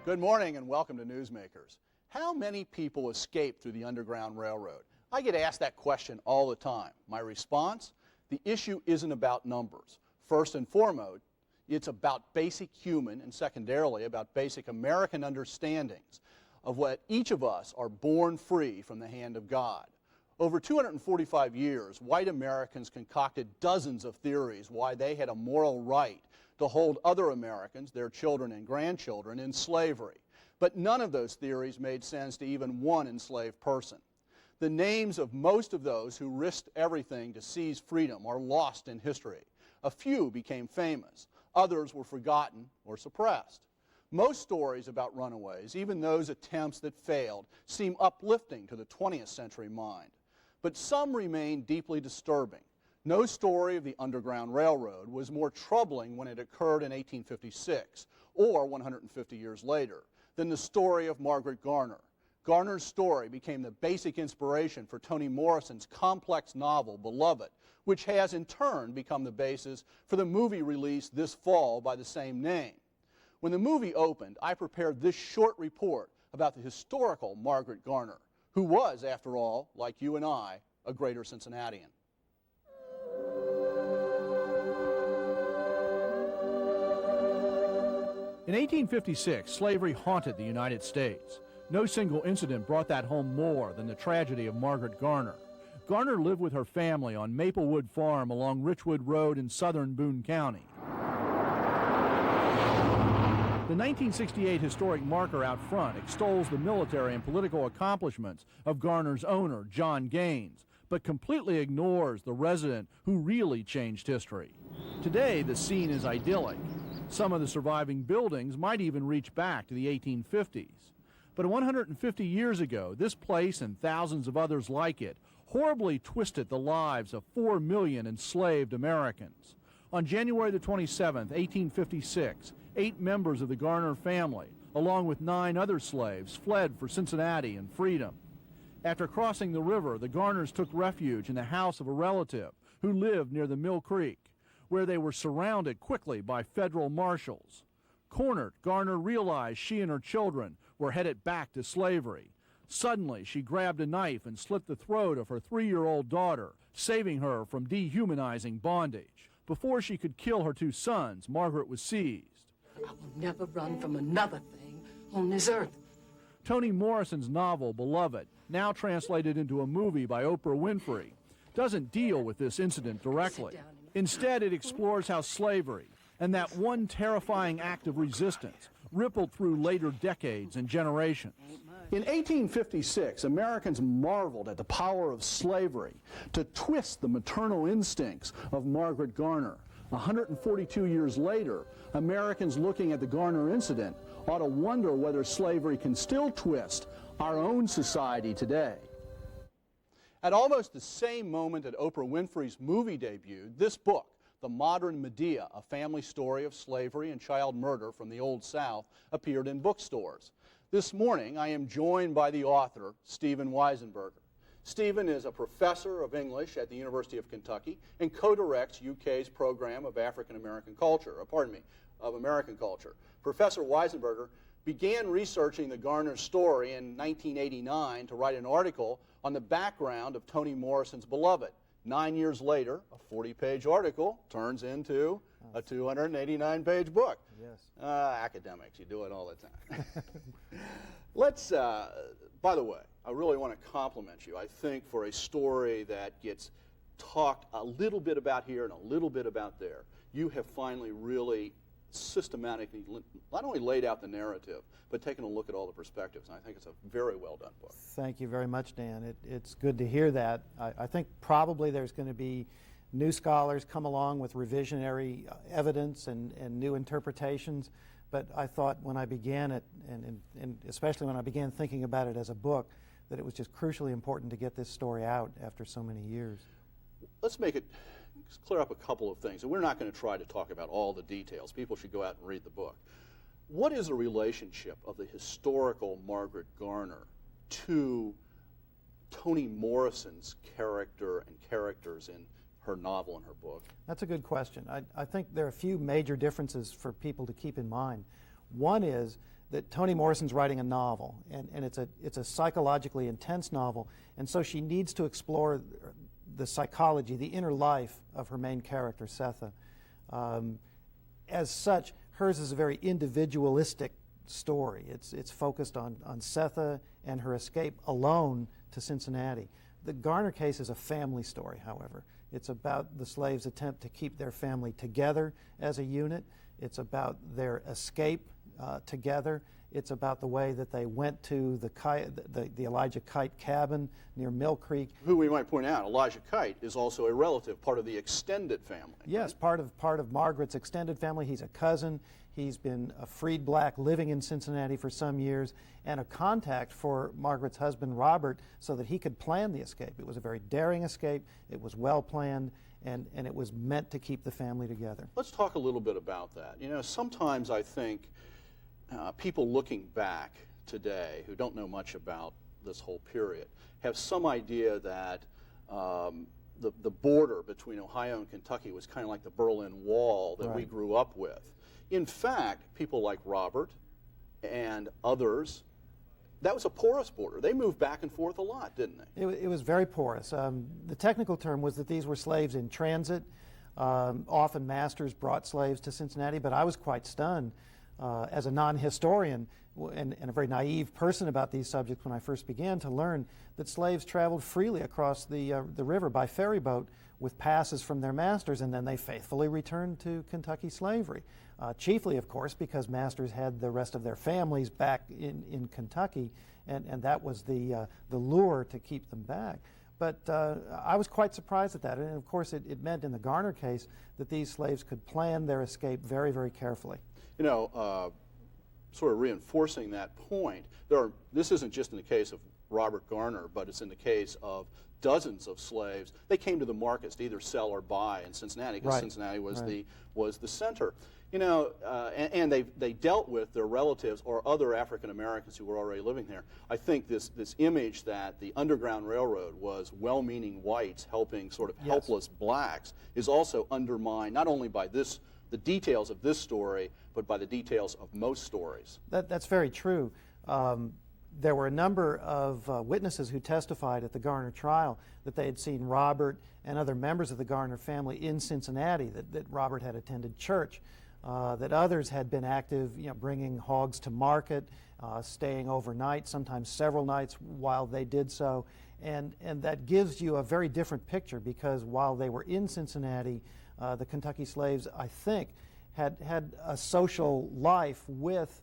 Good morning and welcome to Newsmakers. How many people escaped through the Underground Railroad? I get asked that question all the time. My response? The issue isn't about numbers. First and foremost, it's about basic human and secondarily about basic American understandings of what each of us are born free from the hand of God. Over 245 years, white Americans concocted dozens of theories why they had a moral right to hold other Americans, their children and grandchildren, in slavery. But none of those theories made sense to even one enslaved person. The names of most of those who risked everything to seize freedom are lost in history. A few became famous. Others were forgotten or suppressed. Most stories about runaways, even those attempts that failed, seem uplifting to the 20th century mind. But some remain deeply disturbing. No story of the Underground Railroad was more troubling when it occurred in 1856, or 150 years later, than the story of Margaret Garner. Garner's story became the basic inspiration for Toni Morrison's complex novel, Beloved, which has in turn become the basis for the movie released this fall by the same name. When the movie opened, I prepared this short report about the historical Margaret Garner, who was, after all, like you and I, a greater Cincinnatian. In 1856, slavery haunted the United States. No single incident brought that home more than the tragedy of Margaret Garner. Garner lived with her family on Maplewood Farm along Richwood Road in southern Boone County. The 1968 historic marker out front extols the military and political accomplishments of Garner's owner, John Gaines, but completely ignores the resident who really changed history. Today, the scene is idyllic. Some of the surviving buildings might even reach back to the 1850s. But 150 years ago, this place and thousands of others like it horribly twisted the lives of 4 million enslaved Americans. On January the 27th, 1856, 8 members of the Garner family, along with 9 other slaves, fled for Cincinnati and freedom. After crossing the river, the Garners took refuge in the house of a relative who lived near the Mill Creek, where they were surrounded quickly by federal marshals. Cornered, Garner realized she and her children were headed back to slavery. Suddenly, she grabbed a knife and slit the throat of her 3-year-old daughter, saving her from dehumanizing bondage. Before she could kill her 2 sons, Margaret was seized. I will never run from another thing on this earth. Toni Morrison's novel, Beloved, now translated into a movie by Oprah Winfrey, doesn't deal with this incident directly. Instead, it explores how slavery and that one terrifying act of resistance rippled through later decades and generations. In 1856, Americans marveled at the power of slavery to twist the maternal instincts of Margaret Garner. 142 years later, Americans looking at the Garner incident ought to wonder whether slavery can still twist our own society today. At almost the same moment that Oprah Winfrey's movie debuted, this book, The Modern Medea, A Family Story of Slavery and Child Murder from the Old South, appeared in bookstores. This morning, I am joined by the author, Stephen Weisenburger. Stephen is a professor of English at the University of Kentucky and co-directs UK's program of American culture. Professor Weisenburger began researching the Garner story in 1989 to write an article on the background of Toni Morrison's Beloved. 9 years later, a 40-page article turns into a 289-page book. Yes. Academics, you do it all the time. Let's, by the way, I really want to compliment you, I think, for a story that gets talked a little bit about here and a little bit about there. You have finally really systematically not only laid out the narrative, but taken a look at all the perspectives. And I think it's a very well done book. Thank you very much, Dan. It's good to hear that. I think probably there's going to be new scholars come along with revisionary evidence and new interpretations. But I thought when I began it, and especially when I began thinking about it as a book, that it was just crucially important to get this story out after so many years. Let's clear up a couple of things, and we're not going to try to talk about all the details. People should go out and read the book. What is the relationship of the historical Margaret Garner to Toni Morrison's character and characters in her novel and her book? That's a good question. I think there are a few major differences for people to keep in mind. One is that Toni Morrison's writing a novel, and it's a psychologically intense novel, and so she needs to explore the psychology, the inner life of her main character, Sethe. As such, hers is a very individualistic story. It's focused on Sethe and her escape alone to Cincinnati. The Garner case is a family story, however. It's about the slaves' attempt to keep their family together as a unit. It's about their escape together. It's about the way that they went to the Elijah Kite cabin near Mill Creek. Who we might point out, Elijah Kite is also a relative, part of the extended family. Yes, part of Margaret's extended family. He's a cousin. He's been a freed black living in Cincinnati for some years and a contact for Margaret's husband, Robert, so that he could plan the escape. It was a very daring escape. It was well planned, and it was meant to keep the family together. Let's talk a little bit about that. You know, sometimes I think people looking back today who don't know much about this whole period have some idea that the border between Ohio and Kentucky was kind of like the Berlin Wall that we grew up with. In fact, people like Robert and others, that was a porous border. They moved back and forth a lot, didn't they? It was very porous. The technical term was that these were slaves in transit. Often masters brought slaves to Cincinnati, but I was quite stunned as a non-historian and a very naive person about these subjects when I first began to learn that slaves traveled freely across the river by ferry boat with passes from their masters, and then they faithfully returned to Kentucky slavery. Chiefly, of course, because masters had the rest of their families back in Kentucky, and that was the lure to keep them back. But I was quite surprised at that, and of course it meant in the Garner case that these slaves could plan their escape very, very carefully. You know, sort of reinforcing that point, this isn't just in the case of Robert Garner, but it's in the case of dozens of slaves. They came to the markets to either sell or buy in Cincinnati, because Cincinnati was the center. You know, and they dealt with their relatives or other African Americans who were already living there. I think this image that the Underground Railroad was well-meaning whites helping sort of helpless blacks is also undermined not only by the details of this story, but by the details of most stories. That's very true. There were a number of witnesses who testified at the Garner trial that they had seen Robert and other members of the Garner family in Cincinnati, that Robert had attended church, that others had been active, bringing hogs to market, staying overnight, sometimes several nights while they did so. And that gives you a very different picture, because while they were in Cincinnati, the Kentucky slaves, I think, had a social life with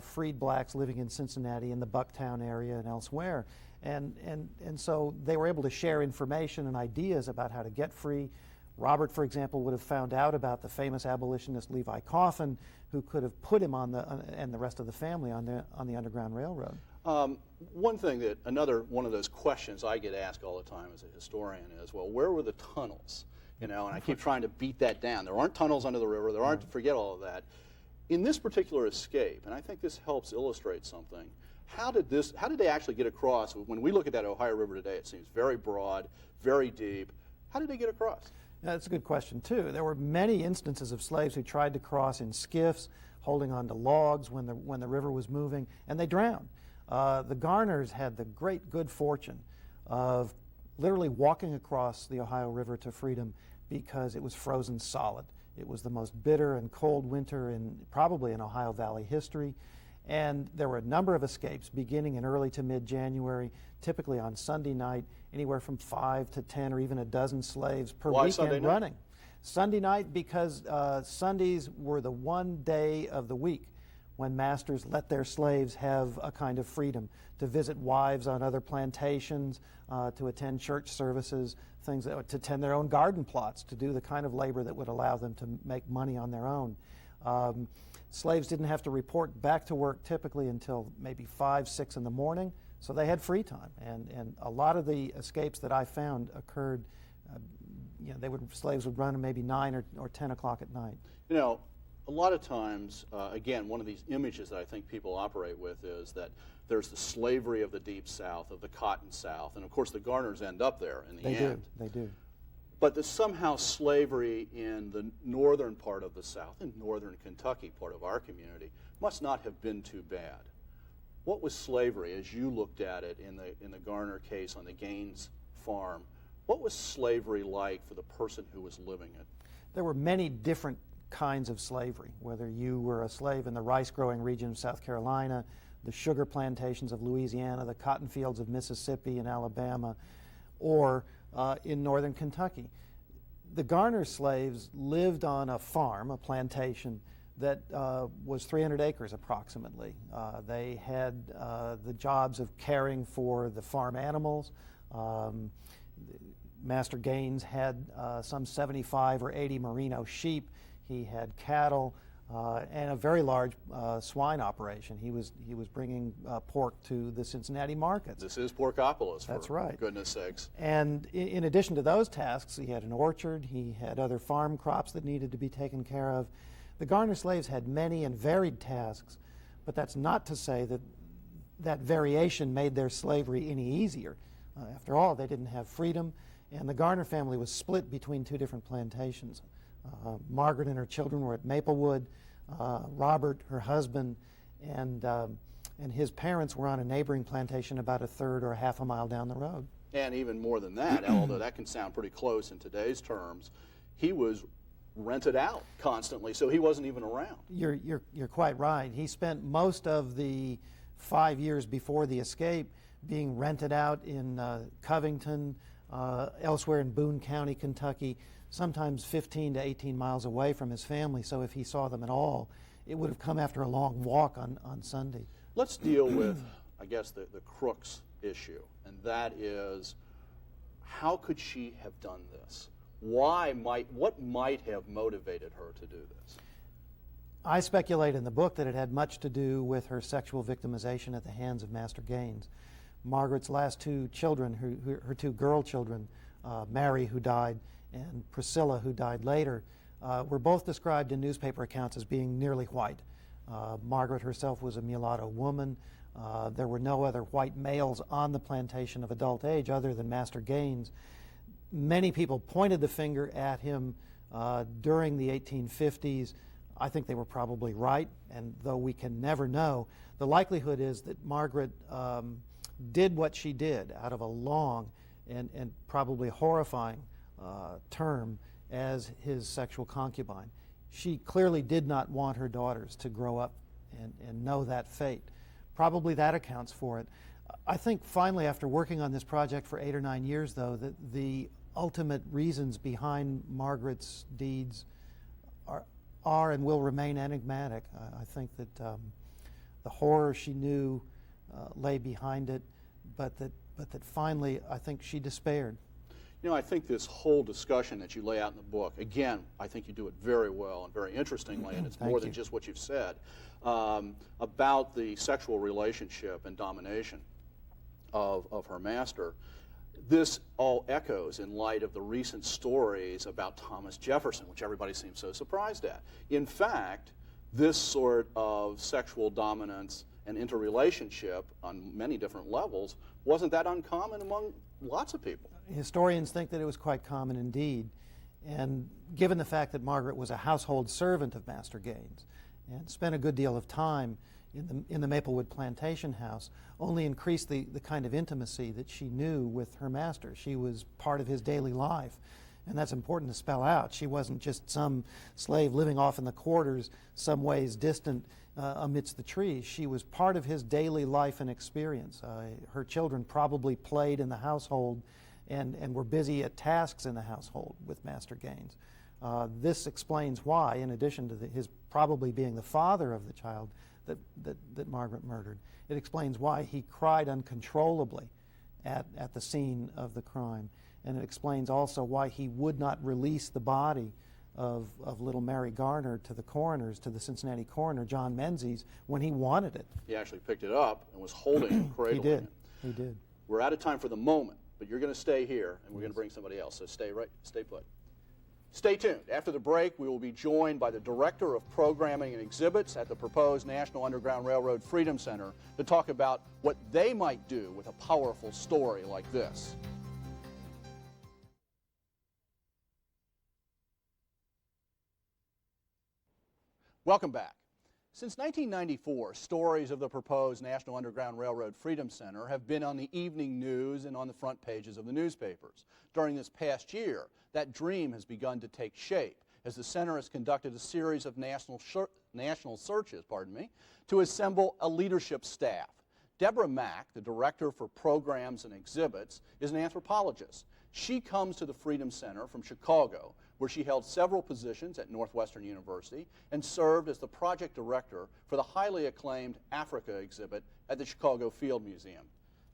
freed blacks living in Cincinnati, in the Bucktown area and elsewhere. And so they were able to share information and ideas about how to get free. Robert, for example, would have found out about the famous abolitionist Levi Coffin, who could have put him on and the rest of the family on the Underground Railroad. One thing that another one of those questions I get asked all the time as a historian is, well, where were the tunnels? You know, and I keep trying to beat that down. There aren't tunnels under the river. There aren't. Forget all of that. In this particular escape, and I think this helps illustrate something. How did they actually get across? When we look at that Ohio River today, it seems very broad, very deep. How did they get across? That's a good question, too. There were many instances of slaves who tried to cross in skiffs, holding onto logs when the river was moving, and they drowned. The Garners had the great good fortune of literally walking across the Ohio River to freedom because it was frozen solid. It was the most bitter and cold winter probably in Ohio Valley history. And there were a number of escapes beginning in early to mid-January, typically on Sunday night, anywhere from 5 to 10 or even a dozen slaves per weekend running. Sunday night because Sundays were the one day of the week when masters let their slaves have a kind of freedom to visit wives on other plantations, to attend church services, to tend their own garden plots, to do the kind of labor that would allow them to make money on their own. Slaves didn't have to report back to work typically until maybe 5, 6 in the morning, so they had free time. And a lot of the escapes that I found occurred, slaves would run at maybe 9 or 10 o'clock at night. You know, a lot of times, again, one of these images that I think people operate with is that there's the slavery of the Deep South, of the Cotton South, and of course the Garners end up there in the end. They do. but that somehow slavery in the northern part of the South, in northern Kentucky, part of our community, must not have been too bad. What was slavery, as you looked at it in the Garner case on the Gaines farm? What was slavery like for the person who was living it? There were many different kinds of slavery, whether you were a slave in the rice-growing region of South Carolina, the sugar plantations of Louisiana, the cotton fields of Mississippi and Alabama, or in northern Kentucky. The Garner slaves lived on a farm, a plantation, that was 300 acres approximately. They had the jobs of caring for the farm animals. Master Gaines had some 75 or 80 merino sheep. He had cattle and a very large swine operation. He was bringing pork to the Cincinnati markets. This is Porkopolis, That's for right. goodness sakes. And in addition to those tasks, he had an orchard. He had other farm crops that needed to be taken care of. The Garner slaves had many and varied tasks, but that's not to say that that variation made their slavery any easier. After all, they didn't have freedom, and the Garner family was split between two different plantations. Margaret and her children were at Maplewood. Robert, her husband, and his parents were on a neighboring plantation about a third or a half a mile down the road. And even more than that, although that can sound pretty close in today's terms, he was rented out constantly, so he wasn't even around. You're quite right. He spent most of the 5 years before the escape being rented out in Covington, elsewhere in Boone County, Kentucky, sometimes 15 to 18 miles away from his family, so if he saw them at all, it would have come after a long walk on Sunday. Let's deal with, I guess, the crux issue, and that is, how could she have done this? What might have motivated her to do this? I speculate in the book that it had much to do with her sexual victimization at the hands of Master Gaines. Margaret's last two children, her two girl children, Mary, who died, and Priscilla, who died later, were both described in newspaper accounts as being nearly white. Margaret herself was a mulatto woman. There were no other white males on the plantation of adult age other than Master Gaines. Many people pointed the finger at him during the 1850s. I think they were probably right, and though we can never know, the likelihood is that Margaret did what she did out of a long and probably horrifying term as his sexual concubine. She clearly did not want her daughters to grow up and know that fate. Probably that accounts for it. I think finally, after working on this project for 8 or 9 years, though, that the ultimate reasons behind Margaret's deeds are and will remain enigmatic. I think that the horror she knew lay behind it, but that finally I think she despaired. You know, I think this whole discussion that you lay out in the book, again, I think you do it very well and very interestingly, and it's more than just what you've said, about the sexual relationship and domination of her master. This all echoes in light of the recent stories about Thomas Jefferson, which everybody seems so surprised at. In fact, this sort of sexual dominance and interrelationship on many different levels wasn't that uncommon among lots of people. Historians think that it was quite common indeed, and given the fact that Margaret was a household servant of Master Gaines and spent a good deal of time in the Maplewood plantation house, only increased the kind of intimacy that she knew with her master. She was part of his daily life, and that's important to spell out. She wasn't just some slave living off in the quarters some ways distant amidst the trees. She was part of his daily life and experience. Her children probably played in the household and were busy at tasks in the household with Master Gaines. This explains why, in addition to his probably being the father of the child that Margaret murdered, it explains why he cried uncontrollably at the scene of the crime. And it explains also why he would not release the body of little Mary Garner to the coroners, to the Cincinnati coroner, John Menzies, when he wanted it. He actually picked it up and was holding it, cradling it. He did. We're out of time for the moment, but you're going to stay here, and we're going to bring somebody else, so stay put. Stay tuned. After the break, we will be joined by the Director of Programming and Exhibits at the proposed National Underground Railroad Freedom Center to talk about what they might do with a powerful story like this. Welcome back. Since 1994, stories of the proposed National Underground Railroad Freedom Center have been on the evening news and on the front pages of the newspapers. During this past year, that dream has begun to take shape as the center has conducted a series of national searches, to assemble a leadership staff. Deborah Mack, the director for programs and exhibits, is an anthropologist. She comes to the Freedom Center from Chicago, where she held several positions at Northwestern University and served as the project director for the highly acclaimed Africa exhibit at the Chicago Field Museum.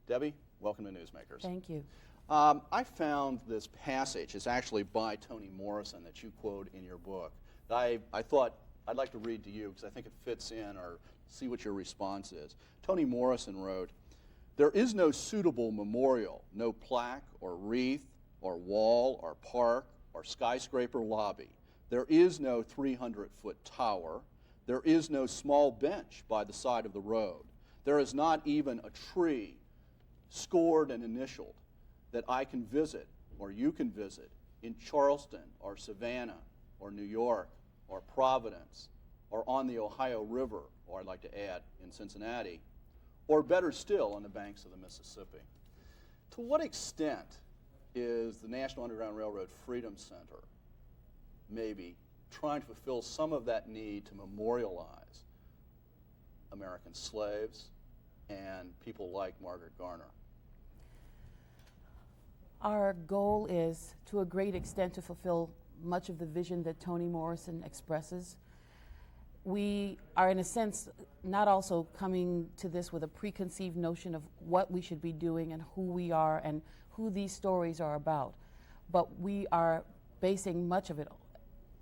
Debbie, welcome to Newsmakers. Thank you. I found this passage, it's actually by Toni Morrison that you quote in your book. I thought I'd like to read to you because I think it fits in, or see what your response is. Toni Morrison wrote, "There is no suitable memorial, no plaque or wreath or wall or park or skyscraper lobby. There is no 300-foot tower. There is no small bench by the side of the road. There is not even a tree scored and initialed that I can visit or you can visit in Charleston or Savannah or New York or Providence or on the Ohio River, or I'd like to add in Cincinnati, or better still on the banks of the Mississippi." To what extent is the National Underground Railroad Freedom Center maybe trying to fulfill some of that need to memorialize American slaves and people like Margaret Garner? Our goal is, to a great extent, to fulfill much of the vision that Toni Morrison expresses. We are, in a sense, not also coming to this with a preconceived notion of what we should be doing and who we are and who these stories are about, but we are basing much of it,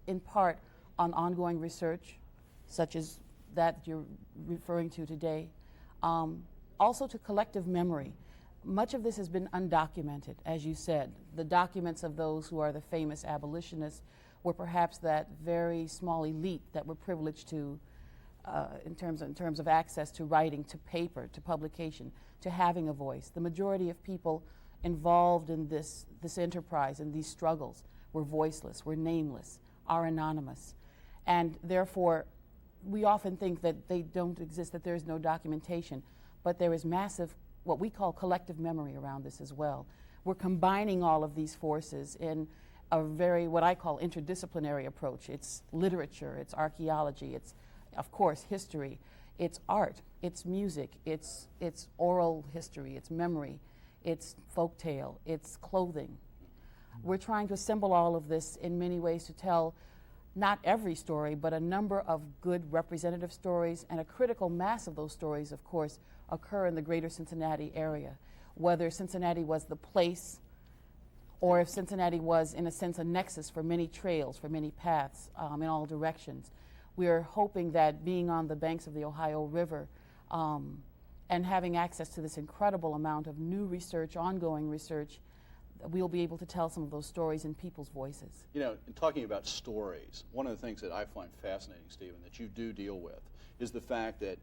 in part, on ongoing research, such as that you're referring to today, also to collective memory. Much of this has been undocumented, as you said. The documents of those who are the famous abolitionists were perhaps that very small elite that were privileged to, in terms of access to writing, to paper, to publication, to having a voice. The majority of people involved in this enterprise and these struggles were voiceless, were nameless, are anonymous. And therefore, we often think that they don't exist, that there is no documentation, but there is massive, what we call collective memory around this as well. We're combining all of these forces in a very, what I call, interdisciplinary approach. It's literature, it's archaeology, it's, of course, history, it's art, it's music, it's oral history, it's memory, it's folktale, it's clothing. We're trying to assemble all of this in many ways to tell not every story, but a number of good representative stories, and a critical mass of those stories, of course, occur in the greater Cincinnati area. Whether Cincinnati was the place, or if Cincinnati was, in a sense, a nexus for many trails, for many paths in all directions. We're hoping that being on the banks of the Ohio River and having access to this incredible amount of new research, ongoing research, we'll be able to tell some of those stories in people's voices. You know, in talking about stories, one of the things that I find fascinating, Stephen, that you do deal with, is the fact that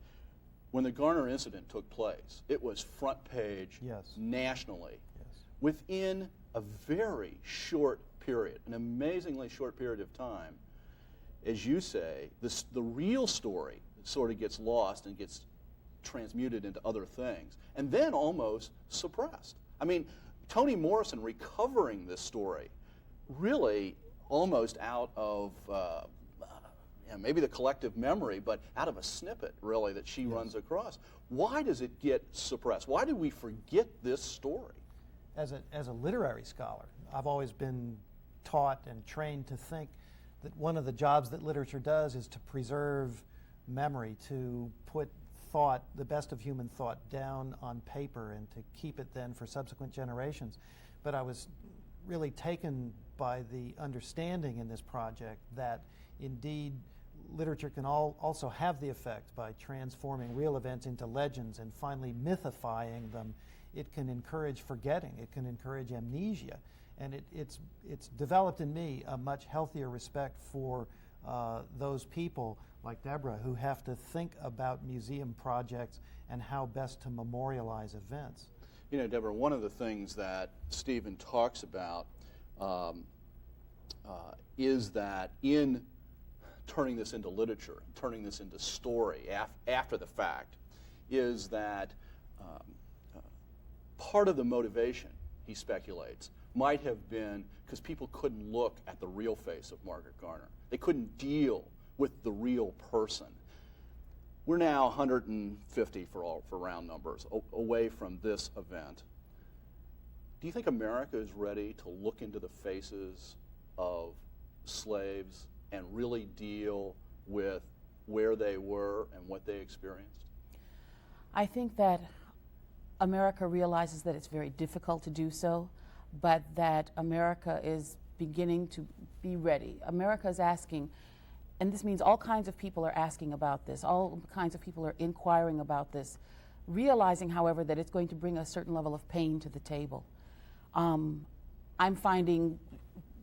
when the Garner incident took place, it was front page nationally. Yes. Within a very short period, an amazingly short period of time, as you say, the real story sort of gets lost and gets transmuted into other things, and then almost suppressed. I mean, Toni Morrison recovering this story really almost out of maybe the collective memory, but out of a snippet, really, that she runs across. Why does it get suppressed? Why do we forget this story? As a literary scholar, I've always been taught and trained to think that one of the jobs that literature does is to preserve memory, to put thought, the best of human thought, down on paper and to keep it then for subsequent generations. But I was really taken by the understanding in this project that indeed literature can also have the effect, by transforming real events into legends and finally mythifying them. It can encourage forgetting, it can encourage amnesia, and it's developed in me a much healthier respect for those people like Deborah who have to think about museum projects and how best to memorialize events. You know, Deborah, one of the things that Stephen talks about is that in turning this into literature, turning this into story after the fact, is that part of the motivation, he speculates, might have been because people couldn't look at the real face of Margaret Garner. They couldn't deal with the real person. We're now 150, for round numbers, away from this event. Do you think America is ready to look into the faces of slaves and really deal with where they were and what they experienced? I think that America realizes that it's very difficult to do so, but that America is beginning to be ready. America is asking, and this means all kinds of people are asking about this, all kinds of people are inquiring about this, realizing, however, that it's going to bring a certain level of pain to the table. I'm finding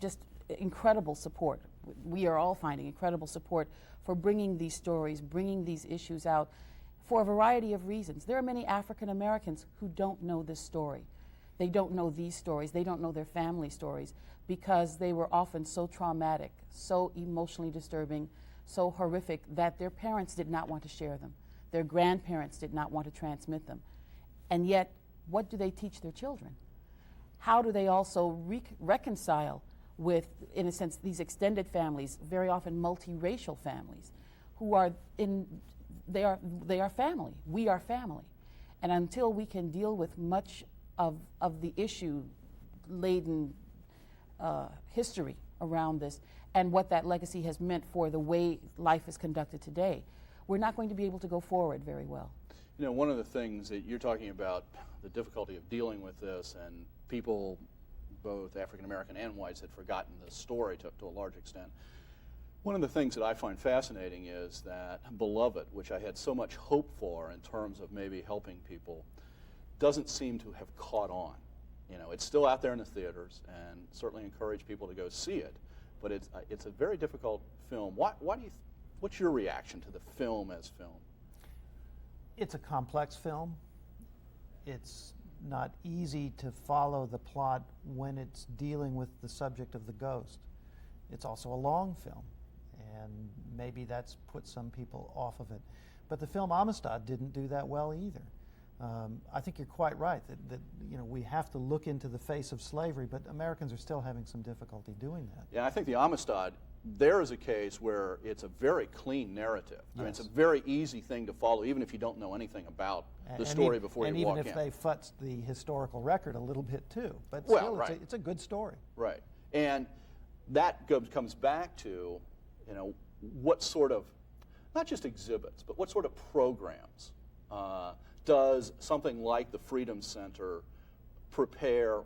just incredible support. We are all finding incredible support for bringing these stories, bringing these issues out for a variety of reasons. There are many African Americans who don't know this story. They don't know these stories. They don't know their family stories because they were often so traumatic, so emotionally disturbing, so horrific that their parents did not want to share them. Their grandparents did not want to transmit them. And yet, what do they teach their children? How do they also reconcile with, in a sense, these extended families, very often multiracial families, who are they are family. We are family. And until we can deal with much of the issue-laden history around this and what that legacy has meant for the way life is conducted today, we're not going to be able to go forward very well. You know, one of the things that you're talking about, the difficulty of dealing with this, and people, both African American and whites, had forgotten the story to a large extent. One of the things that I find fascinating is that Beloved, which I had so much hope for in terms of maybe helping people, doesn't seem to have caught on. You know, it's still out there in the theaters, and certainly encourage people to go see it. But it's a very difficult film. What's your reaction to the film as film? It's a complex film. It's not easy to follow the plot when it's dealing with the subject of the ghost. It's also a long film, and maybe that's put some people off of it. But the film Amistad didn't do that well either. I think you're quite right that you know, we have to look into the face of slavery, but Americans are still having some difficulty doing that. Yeah, I think the Amistad, there is a case where it's a very clean narrative. I mean, it's a very easy thing to follow, even if you don't know anything about the story before you walk in. And even if they futzed the historical record a little bit too. But still, right. It's a good story. Right. And that comes back to, you know, what sort of, not just exhibits, but what sort of programs does something like the Freedom Center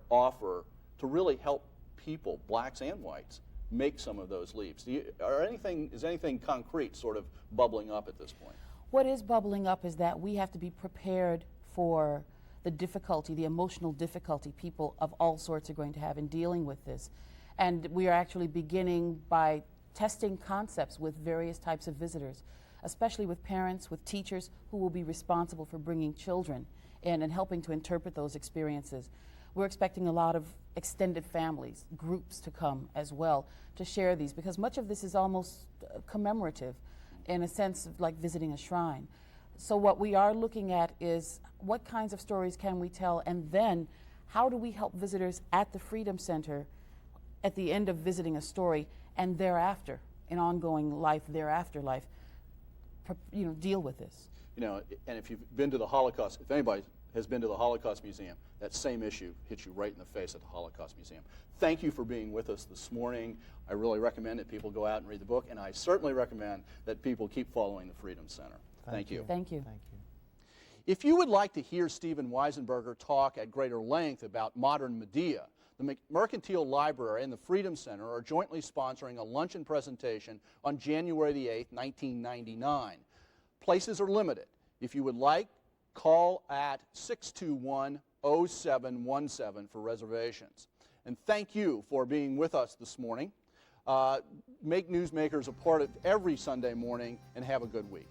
offer to really help people, blacks and whites, make some of those leaps? Is anything concrete sort of bubbling up at this point? What is bubbling up is that we have to be prepared for the difficulty, the emotional difficulty people of all sorts are going to have in dealing with this. And we are actually beginning by testing concepts with various types of visitors, especially with parents, with teachers who will be responsible for bringing children in and helping to interpret those experiences. We're expecting a lot of extended families, groups to come as well to share these, because much of this is almost commemorative in a sense of like visiting a shrine. So what we are looking at is what kinds of stories can we tell, and then how do we help visitors at the Freedom Center at the end of visiting a story and thereafter, in ongoing life, thereafter life, you know, deal with this. You know, and if you've been to the Holocaust, if anybody has been to the Holocaust Museum, that same issue hits you right in the face at the Holocaust Museum. Thank you for being with us this morning. I really recommend that people go out and read the book, and I certainly recommend that people keep following the Freedom Center. Thank you. Thank you. Thank you. If you would like to hear Stephen Weisenburger talk at greater length about modern Medea, the Mercantile Library and the Freedom Center are jointly sponsoring a luncheon presentation on January the 8th, 1999. Places are limited. If you would like, call at 621-0717 for reservations. And thank you for being with us this morning. Make Newsmakers a part of every Sunday morning, and have a good week.